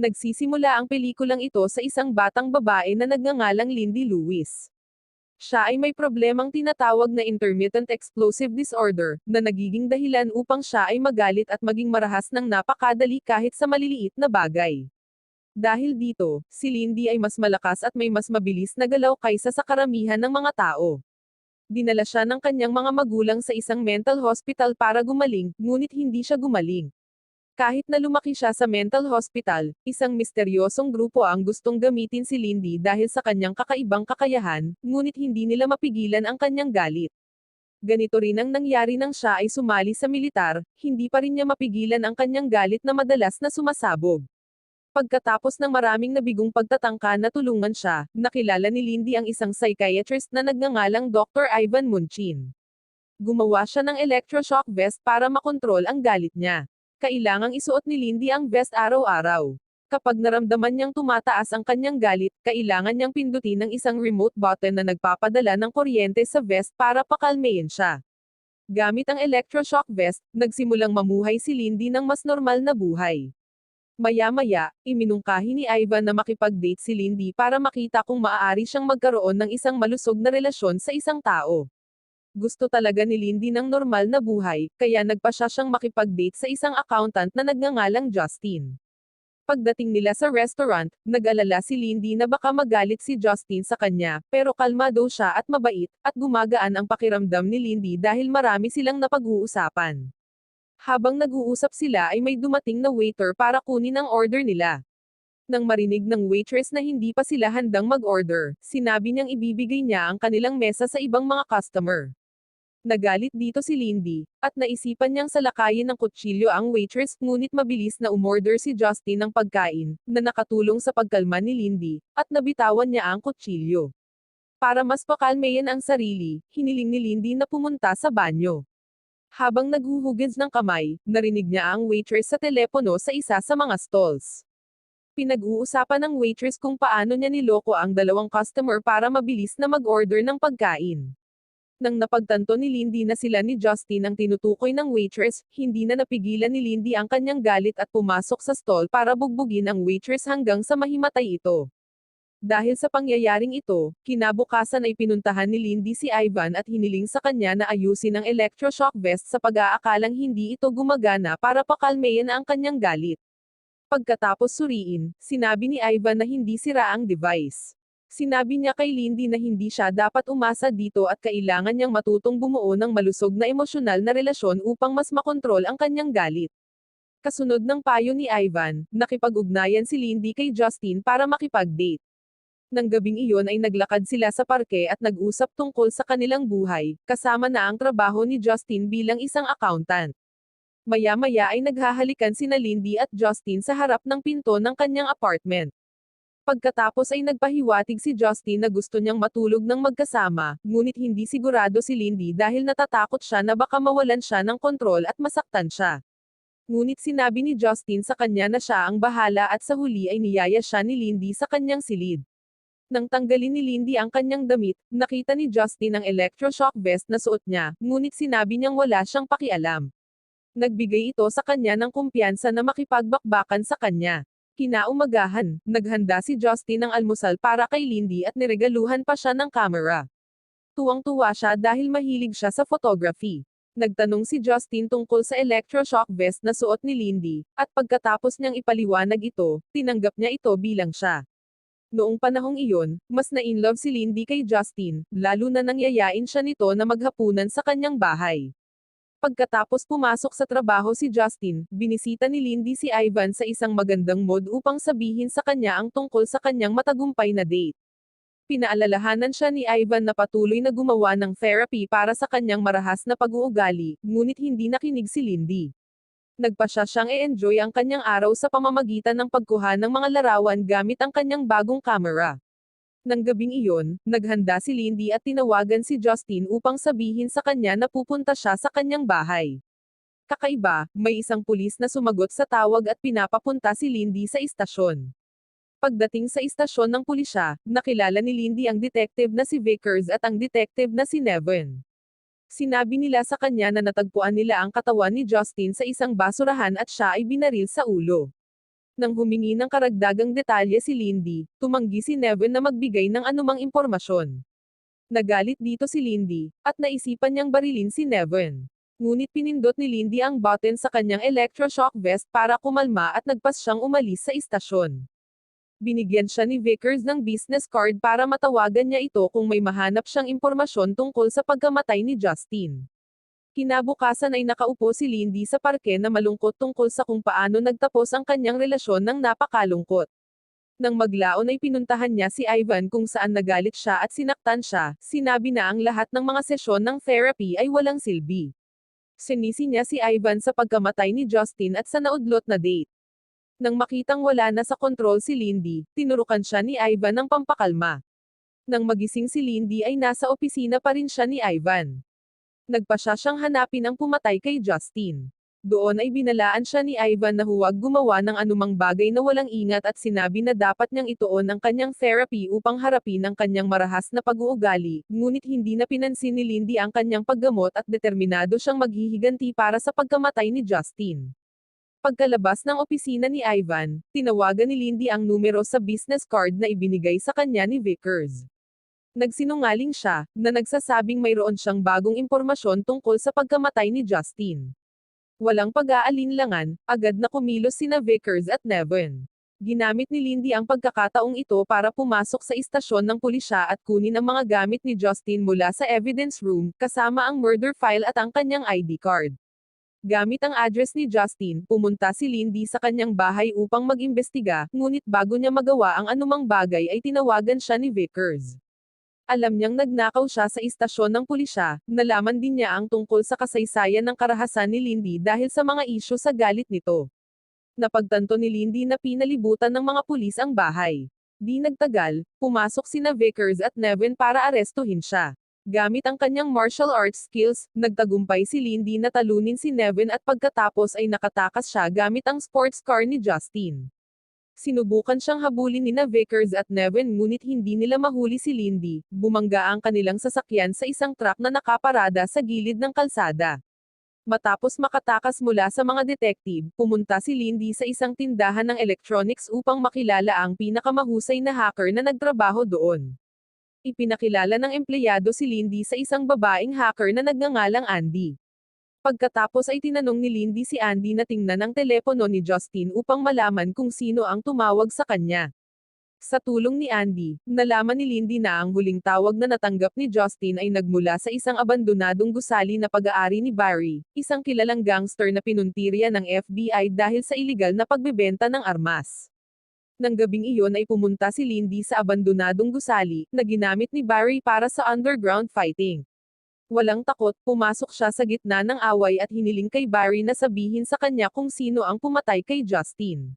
Nagsisimula ang pelikulang ito sa isang batang babae na nagngangalang Lindy Lewis. Siya ay may problemang tinatawag na intermittent explosive disorder, na nagiging dahilan upang siya ay magalit at maging marahas ng napakadali kahit sa maliliit na bagay. Dahil dito, si Lindy ay mas malakas at may mas mabilis na galaw kaysa sa karamihan ng mga tao. Dinala siya ng kanyang mga magulang sa isang mental hospital para gumaling, ngunit hindi siya gumaling. Kahit na lumaki siya sa mental hospital, isang misteryosong grupo ang gustong gamitin si Lindy dahil sa kanyang kakaibang kakayahan, ngunit hindi nila mapigilan ang kanyang galit. Ganito rin ang nangyari nang siya ay sumali sa militar, hindi pa rin niya mapigilan ang kanyang galit na madalas na sumasabog. Pagkatapos ng maraming nabigong pagtatangka na tulungan siya, nakilala ni Lindy ang isang psychiatrist na nagngangalang Dr. Ivan Munchin. Gumawa siya ng electroshock vest para makontrol ang galit niya. Kailangang isuot ni Lindy ang vest araw-araw. Kapag naramdaman niyang tumataas ang kanyang galit, kailangan niyang pindutin ang isang remote button na nagpapadala ng kuryente sa vest para pakalmehin siya. Gamit ang electroshock vest, nagsimulang mamuhay si Lindy ng mas normal na buhay. Maya-maya, iminungkahi ni Ivan na makipag-date si Lindy para makita kung maaari siyang magkaroon ng isang malusog na relasyon sa isang tao. Gusto talaga ni Lindy ng normal na buhay, kaya nagpa siya siyang makipag-date sa isang accountant na nagngangalang Justin. Pagdating nila sa restaurant, nag-alala si Lindy na baka magalit si Justin sa kanya, pero kalmado siya at mabait, at gumagaan ang pakiramdam ni Lindy dahil marami silang napag-uusapan. Habang nag-uusap sila ay may dumating na waiter para kunin ang order nila. Nang marinig ng waitress na hindi pa sila handang mag-order, sinabi niyang ibibigay niya ang kanilang mesa sa ibang mga customer. Nagalit dito si Lindy, at naisipan niyang salakayin ng kutsilyo ang waitress, ngunit mabilis na umorder si Justin ng pagkain, na nakatulong sa pagkalma ni Lindy, at nabitawan niya ang kutsilyo. Para mas pakalmayan ang sarili, hiniling ni Lindy na pumunta sa banyo. Habang naghuhugas ng kamay, narinig niya ang waitress sa telepono sa isa sa mga stalls. Pinag-uusapan ng waitress kung paano niya niloko ang dalawang customer para mabilis na mag-order ng pagkain. Nang napagtanto ni Lindy na sila ni Justin ang tinutukoy ng waitress, hindi na napigilan ni Lindy ang kanyang galit at pumasok sa stall para bugbugin ang waitress hanggang sa mahimatay ito. Dahil sa pangyayaring ito, kinabukasan ay pinuntahan ni Lindy si Ivan at hiniling sa kanya na ayusin ang electroshock vest sa pag-aakalang hindi ito gumagana para pakalmayan ang kanyang galit. Pagkatapos suriin, sinabi ni Ivan na hindi sira ang device. Sinabi niya kay Lindy na hindi siya dapat umasa dito at kailangan niyang matutong bumuo ng malusog na emosyonal na relasyon upang mas makontrol ang kanyang galit. Kasunod ng payo ni Ivan, nakipag-ugnayan si Lindy kay Justin para makipag-date. Nang gabing iyon ay naglakad sila sa parke at nag-usap tungkol sa kanilang buhay, kasama na ang trabaho ni Justin bilang isang accountant. Maya-maya ay naghahalikan sina Lindy at Justin sa harap ng pinto ng kanyang apartment. Pagkatapos ay nagpahiwatig si Justin na gusto niyang matulog ng magkasama, ngunit hindi sigurado si Lindy dahil natatakot siya na baka mawalan siya ng kontrol at masaktan siya. Ngunit sinabi ni Justin sa kanya na siya ang bahala at sa huli ay niyaya siya ni Lindy sa kanyang silid. Nang tanggalin ni Lindy ang kanyang damit, nakita ni Justin ang electroshock vest na suot niya, ngunit sinabi niyang wala siyang pakialam. Nagbigay ito sa kanya ng kumpiyansa na makipagbakbakan sa kanya. Kinaumagahan, naghanda si Justin ng almusal para kay Lindy at niregaluhan pa siya ng kamera. Tuwang-tuwa siya dahil mahilig siya sa photography. Nagtanong si Justin tungkol sa electroshock vest na suot ni Lindy, at pagkatapos niyang ipaliwanag ito, tinanggap niya ito bilang siya. Noong panahong iyon, mas na-inlove si Lindy kay Justin, lalo na nang yayain siya nito na maghapunan sa kanyang bahay. Pagkatapos pumasok sa trabaho si Justin, binisita ni Lindy si Ivan sa isang magandang mood upang sabihin sa kanya ang tungkol sa kanyang matagumpay na date. Pinaalalahanan siya ni Ivan na patuloy na gumawa ng therapy para sa kanyang marahas na pag-uugali, ngunit hindi nakinig si Lindy. Nagpasya siyang i-enjoy ang kanyang araw sa pamamagitan ng pagkuha ng mga larawan gamit ang kanyang bagong kamera. Nang gabing iyon, naghanda si Lindy at tinawagan si Justin upang sabihin sa kanya na pupunta siya sa kanyang bahay. Kakaiba, may isang pulis na sumagot sa tawag at pinapapunta si Lindy sa istasyon. Pagdating sa istasyon ng pulisya, nakilala ni Lindy ang detective na si Vickers at ang detective na si Nevin. Sinabi nila sa kanya na natagpuan nila ang katawan ni Justin sa isang basurahan at siya ay binaril sa ulo. Nang humingi ng karagdagang detalye si Lindy, tumanggi si Nevin na magbigay ng anumang impormasyon. Nagalit dito si Lindy, at naisipan niyang barilin si Nevin. Ngunit pinindot ni Lindy ang button sa kanyang electroshock vest para kumalma at nagpas siyang umalis sa istasyon. Binigyan siya ni Vickers ng business card para matawagan niya ito kung may mahanap siyang impormasyon tungkol sa pagkamatay ni Justin. Kinabukasan ay nakaupo si Lindy sa parke na malungkot tungkol sa kung paano nagtapos ang kanyang relasyon ng napakalungkot. Nang maglaon ay pinuntahan niya si Ivan kung saan nagalit siya at sinaktan siya, sinabi na ang lahat ng mga sesyon ng therapy ay walang silbi. Sinisi niya si Ivan sa pagkamatay ni Justin at sa naudlot na date. Nang makitang wala na sa kontrol si Lindy, tinurukan siya ni Ivan ng pampakalma. Nang magising si Lindy ay nasa opisina pa rin siya ni Ivan. Nagpasya siyang hanapin ang pumatay kay Justin. Doon ay binalaan siya ni Ivan na huwag gumawa ng anumang bagay na walang ingat at sinabi na dapat niyang ituon ang kanyang therapy upang harapin ang kanyang marahas na pag-uugali, ngunit hindi na pinansin ni Lindy ang kanyang paggamot at determinado siyang maghihiganti para sa pagkamatay ni Justin. Pagkalabas ng opisina ni Ivan, tinawagan ni Lindy ang numero sa business card na ibinigay sa kanya ni Vickers. Nagsinungaling siya, na nagsasabing mayroon siyang bagong impormasyon tungkol sa pagkamatay ni Justin. Walang pag-aalinlangan, agad na kumilos sina Vickers at Nevin. Ginamit ni Lindy ang pagkakataong ito para pumasok sa istasyon ng pulisya at kunin ang mga gamit ni Justin mula sa evidence room, kasama ang murder file at ang kanyang ID card. Gamit ang address ni Justin, pumunta si Lindy sa kanyang bahay upang mag-imbestiga, ngunit bago niya magawa ang anumang bagay ay tinawagan siya ni Vickers. Alam niyang nagnakaw siya sa istasyon ng pulisya, nalaman din niya ang tungkol sa kasaysayan ng karahasan ni Lindy dahil sa mga isyu sa galit nito. Napagtanto ni Lindy na pinalibutan ng mga pulis ang bahay. Di nagtagal, pumasok sina Vickers at Nevin para arestuhin siya. Gamit ang kanyang martial arts skills, nagtagumpay si Lindy na talunin si Nevin at pagkatapos ay nakatakas siya gamit ang sports car ni Justin. Sinubukan siyang habulin ni Vickers at Nevin ngunit hindi nila mahuli si Lindy, bumangga ang kanilang sasakyan sa isang truck na nakaparada sa gilid ng kalsada. Matapos makatakas mula sa mga detective, pumunta si Lindy sa isang tindahan ng electronics upang makilala ang pinakamahusay na hacker na nagtrabaho doon. Ipinakilala ng empleyado si Lindy sa isang babaeng hacker na nagngangalang Andy. Pagkatapos ay tinanong ni Lindy si Andy na tingnan ang telepono ni Justin upang malaman kung sino ang tumawag sa kanya. Sa tulong ni Andy, nalaman ni Lindy na ang huling tawag na natanggap ni Justin ay nagmula sa isang abandonadong gusali na pag-aari ni Barry, isang kilalang gangster na pinuntirya ng FBI dahil sa iligal na pagbebenta ng armas. Nang gabing iyon ay pumunta si Lindy sa abandonadong gusali, na ginamit ni Barry para sa underground fighting. Walang takot, pumasok siya sa gitna ng away at hiniling kay Barry na sabihin sa kanya kung sino ang pumatay kay Justin.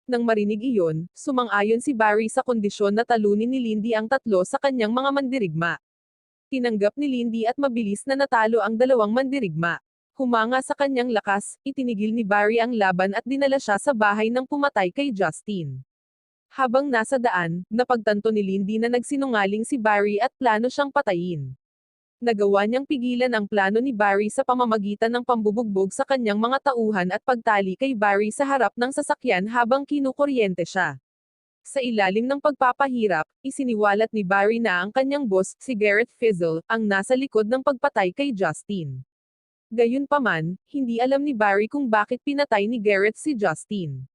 Nang marinig iyon, sumang-ayon si Barry sa kondisyon na talunin ni Lindy ang tatlo sa kanyang mga mandirigma. Tinanggap ni Lindy at mabilis na natalo ang dalawang mandirigma. Humanga sa kanyang lakas, itinigil ni Barry ang laban at dinala siya sa bahay ng pumatay kay Justin. Habang nasa daan, napagtanto ni Lindy na nagsinungaling si Barry at plano siyang patayin. Nagawa niyang pigilan ang plano ni Barry sa pamamagitan ng pambubugbog sa kanyang mga tauhan at pagtali kay Barry sa harap ng sasakyan habang kinukuryente siya. Sa ilalim ng pagpapahirap, isiniwalat ni Barry na ang kanyang boss, si Garrett Fizzle, ang nasa likod ng pagpatay kay Justin. Gayunpaman, hindi alam ni Barry kung bakit pinatay ni Garrett si Justin.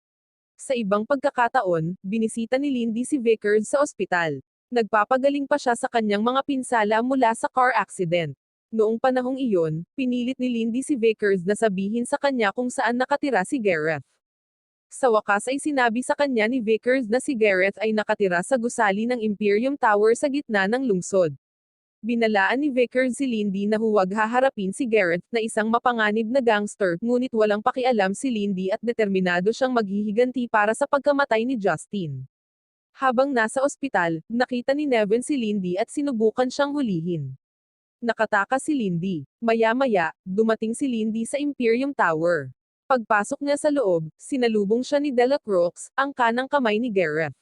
Sa ibang pagkakataon, binisita ni Lindy si Vickers sa ospital. Nagpapagaling pa siya sa kanyang mga pinsala mula sa car accident. Noong panahong iyon, pinilit ni Lindy si Vickers na sabihin sa kanya kung saan nakatira si Gareth. Sa wakas ay sinabi sa kanya ni Vickers na si Gareth ay nakatira sa gusali ng Imperium Tower sa gitna ng lungsod. Binalaan ni Vickers si Lindy na huwag haharapin si Gareth na isang mapanganib na gangster, ngunit walang pakialam si Lindy at determinado siyang maghihiganti para sa pagkamatay ni Justin. Habang nasa ospital, nakita ni Nevin si Lindy at sinubukan siyang hulihin. Nakatakas si Lindy. Maya-maya, dumating si Lindy sa Imperium Tower. Pagpasok niya sa loob, sinalubong siya ni Delacroix, ang kanang kamay ni Gareth.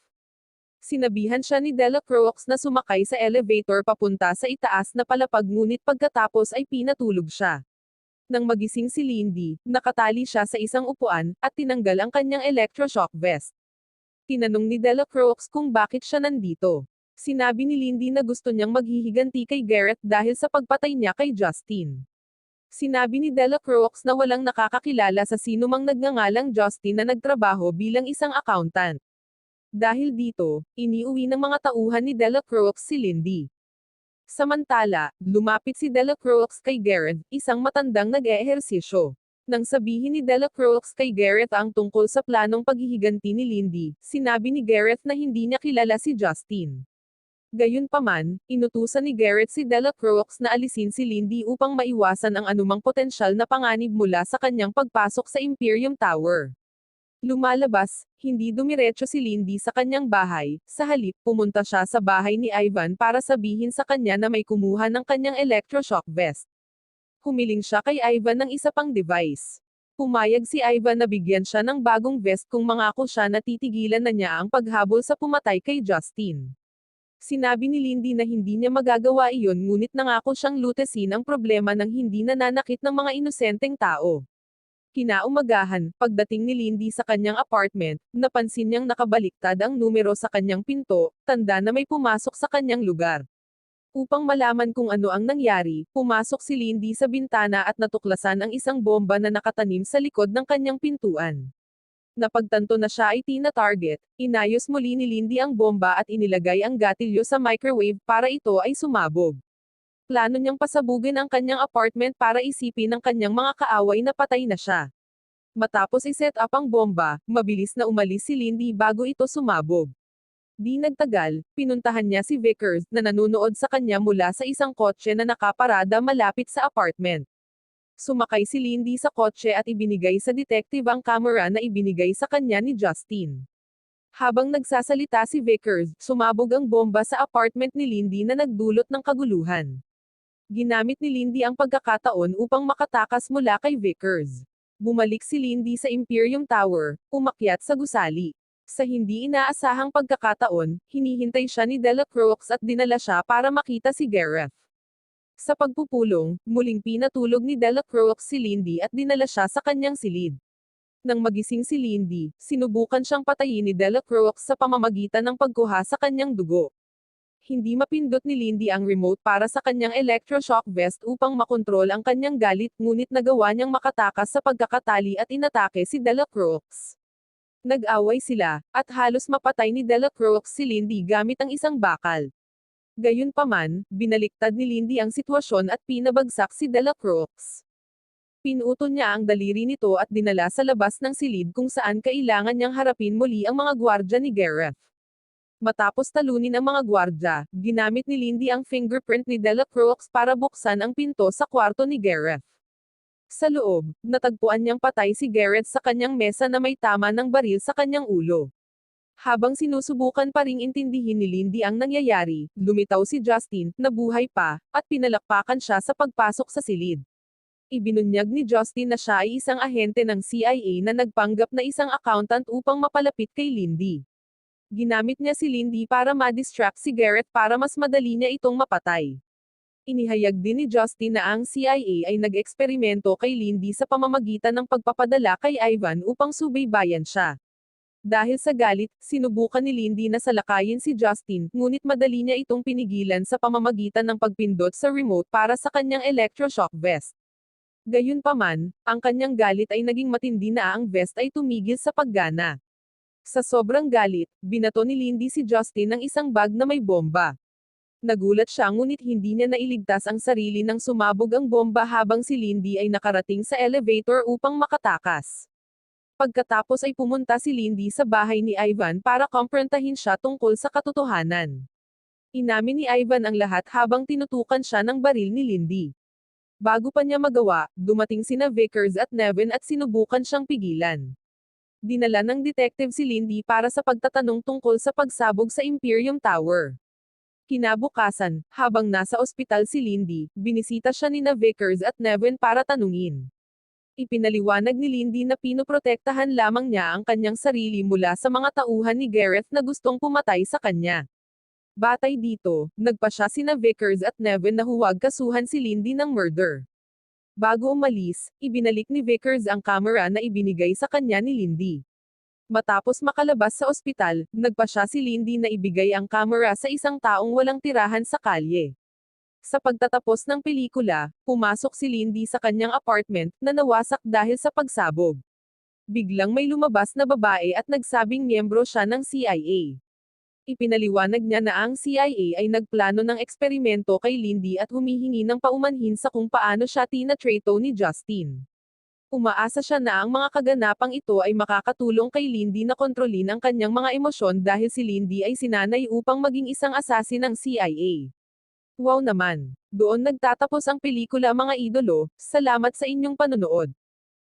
Sinabihan siya ni Delacroix na sumakay sa elevator papunta sa itaas na palapag ngunit pagkatapos ay pinatulog siya. Nang magising si Lindy, nakatali siya sa isang upuan, at tinanggal ang kanyang electroshock vest. Tinanong ni Delacroix kung bakit siya nandito. Sinabi ni Lindy na gusto niyang maghihiganti kay Garrett dahil sa pagpatay niya kay Justin. Sinabi ni Delacroix na walang nakakakilala sa sinumang nagngangalang Justin na nagtrabaho bilang isang accountant. Dahil dito, iniuwi ng mga tauhan ni Delacroix si Lindy. Samantala, lumapit si Delacroix kay Garrett, isang matandang nag-eehersisyo. Nang sabihin ni Delacroix kay Garrett ang tungkol sa planong paghihiganti ni Lindy, sinabi ni Garrett na hindi niya kilala si Justin. Gayunpaman, inutusan ni Garrett si Delacroix na alisin si Lindy upang maiwasan ang anumang potensyal na panganib mula sa kanyang pagpasok sa Imperium Tower. Lumalabas, hindi dumiretso si Lindy sa kanyang bahay, sa halip pumunta siya sa bahay ni Ivan para sabihin sa kanya na may kumuha ng kanyang electroshock vest. Humiling siya kay Ivan ng isa pang device. Pumayag si Ivan na bigyan siya ng bagong vest kung mangako siya na titigilan na niya ang paghabol sa pumatay kay Justin. Sinabi ni Lindy na hindi niya magagawa iyon ngunit nangako siyang lutesin ang problema ng hindi nananakit ng mga inosenteng tao. Kinaumagahan, pagdating ni Lindy sa kanyang apartment, napansin niyang nakabaliktad ang numero sa kanyang pinto, tanda na may pumasok sa kanyang lugar. Upang malaman kung ano ang nangyari, pumasok si Lindy sa bintana at natuklasan ang isang bomba na nakatanim sa likod ng kanyang pintuan. Napagtanto na siya ay tina-target, inayos muli ni Lindy ang bomba at inilagay ang gatilyo sa microwave para ito ay sumabog. Plano niyang pasabugin ang kanyang apartment para isipin ng kanyang mga kaaway na patay na siya. Matapos iset up ang bomba, mabilis na umalis si Lindy bago ito sumabog. Di nagtagal, pinuntahan niya si Vickers na nanonood sa kanya mula sa isang kotse na nakaparada malapit sa apartment. Sumakay si Lindy sa kotse at ibinigay sa detective ang camera na ibinigay sa kanya ni Justin. Habang nagsasalita si Vickers, sumabog ang bomba sa apartment ni Lindy na nagdulot ng kaguluhan. Ginamit ni Lindy ang pagkakataon upang makatakas mula kay Vickers. Bumalik si Lindy sa Imperium Tower, umakyat sa gusali. Sa hindi inaasahang pagkakataon, hinihintay siya ni Delacroix at dinala siya para makita si Gareth. Sa pagpupulong, muling pinatulog ni Delacroix si Lindy at dinala siya sa kanyang silid. Nang magising si Lindy, sinubukan siyang patayin ni Delacroix sa pamamagitan ng pagkuha sa kanyang dugo. Hindi mapindot ni Lindy ang remote para sa kanyang electroshock vest upang makontrol ang kanyang galit ngunit nagawa niyang makatakas sa pagkakatali at inatake si Delacroix. Nag-away sila, at halos mapatay ni Delacroix si Lindy gamit ang isang bakal. Gayunpaman, binaliktad ni Lindy ang sitwasyon at pinabagsak si Delacroix. Pinuto niya ang daliri nito at dinala sa labas ng silid kung saan kailangan niyang harapin muli ang mga gwardya ni Gareth. Matapos talunin ang mga gwardya, ginamit ni Lindy ang fingerprint ni Delacroix para buksan ang pinto sa kwarto ni Gareth. Sa loob, natagpuan niyang patay si Gareth sa kanyang mesa na may tama ng baril sa kanyang ulo. Habang sinusubukan pa ring intindihin ni Lindy ang nangyayari, lumitaw si Justin, na buhay pa, at pinalakpakan siya sa pagpasok sa silid. Ibinunyag ni Justin na siya ay isang ahente ng CIA na nagpanggap na isang accountant upang mapalapit kay Lindy. Ginamit niya si Lindy para ma-distract si Gareth para mas madali niya itong mapatay. Inihayag din ni Justin na ang CIA ay nag-eksperimento kay Lindy sa pamamagitan ng pagpapadala kay Ivan upang subaybayan siya. Dahil sa galit, sinubukan ni Lindy na salakayin si Justin, ngunit madali niya itong pinigilan sa pamamagitan ng pagpindot sa remote para sa kanyang electroshock vest. Gayunpaman, ang kanyang galit ay naging matindi na ang vest ay tumigil sa paggana. Sa sobrang galit, binato ni Lindy si Justin ng isang bag na may bomba. Nagulat siya ngunit hindi niya nailigtas ang sarili nang sumabog ang bomba habang si Lindy ay nakarating sa elevator upang makatakas. Pagkatapos ay pumunta si Lindy sa bahay ni Ivan para kumprontahin siya tungkol sa katotohanan. Inamin ni Ivan ang lahat habang tinutukan siya ng baril ni Lindy. Bago pa niya magawa, dumating sina Vickers at Nevin at sinubukan siyang pigilan. Dinala ng detective si Lindy para sa pagtatanong tungkol sa pagsabog sa Imperium Tower. Kinabukasan, habang nasa ospital si Lindy, binisita siya ni Vickers at Nevin para tanungin. Ipinaliwanag ni Lindy na pinoprotektahan lamang niya ang kanyang sarili mula sa mga tauhan ni Gareth na gustong pumatay sa kanya. Batay dito, nagpa siya sina Vickers at Nevin na huwag kasuhan si Lindy ng murder. Bago umalis, ibinalik ni Vickers ang kamera na ibinigay sa kanya ni Lindy. Matapos makalabas sa ospital, nagpasya si Lindy na ibigay ang kamera sa isang taong walang tirahan sa kalye. Sa pagtatapos ng pelikula, pumasok si Lindy sa kanyang apartment na nawasak dahil sa pagsabog. Biglang may lumabas na babae at nagsabing miyembro siya ng CIA. Ipinaliwanag niya na ang CIA ay nagplano ng eksperimento kay Lindy at humihingi ng paumanhin sa kung paano siya tinatrato ni Justin. Umaasa siya na ang mga kaganapang ito ay makakatulong kay Lindy na kontrolin ang kanyang mga emosyon dahil si Lindy ay sinanay upang maging isang assassin ng CIA. Wow naman! Doon nagtatapos ang pelikula mga idolo, salamat sa inyong panonood.